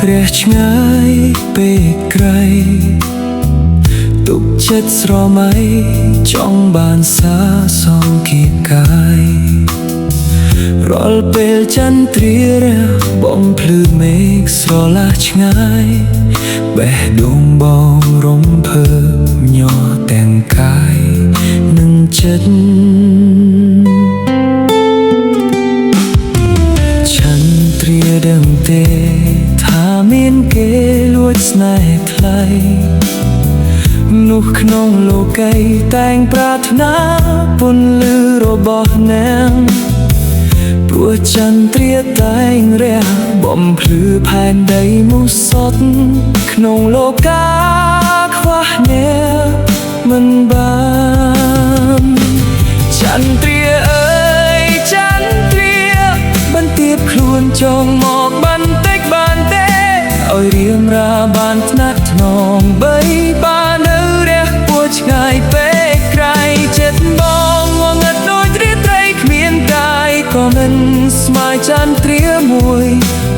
រះឆ្ងាយពេកក្រៃទុកចិត្តស្រមៃចង់បានសាសងគៀបកាយរាល់ពេលចន្ទ្រារះបងភ្លឺមេឃស្រឡះឆ្ងាយបេះដូងបងរំភើបញ័រទាំងកាយនិងចិត្តចន្ទ្រាដឹងទេថាមានគេលួចស្នេហ៍ថ្លៃនោះក្នុងលោកីតែងប្រាថ្នាពន្លឺរបស់នាងព្រោះចន្ទ្រាតែងរះបំភ្លឺផែនដីមុសតក្នុងលោកាខ្វះអ្នកមិនបានចន្ទ្រាអើយចន្ទ្រាបន្ទាបខ្លួនចងមកបន្តិចបានទេឲ្យរៀមរាបានថ្នាក់ថ្នមបីបាននៅរះពួរឆ្ងាយពេកក្រៃចិត្តបងងងឹតដូចរាត្រីគ្មានកាយក៏មិនស្មើចន្ទ្រាមួយ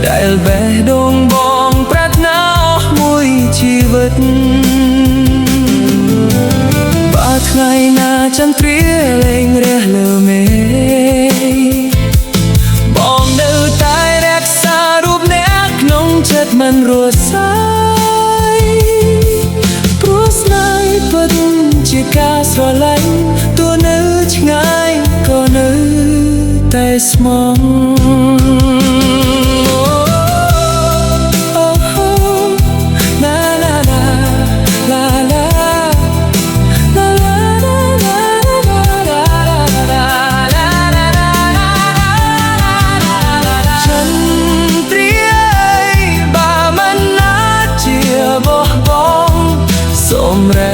ដែលបេះដូងបងប្រាថ្នាអស់មួយជីវិតបើថ្ងៃណាចន្ទ្រាលែងរះលើមេបងនៅតែរក្សារូបអ្នកក្នុងចិត្តមិនរសាយព្រោះស្នេហ៍ពិតជាការស្រឡាញ់ទោះនៅឆ្ងាយក៏នៅតែស្មងសូមរ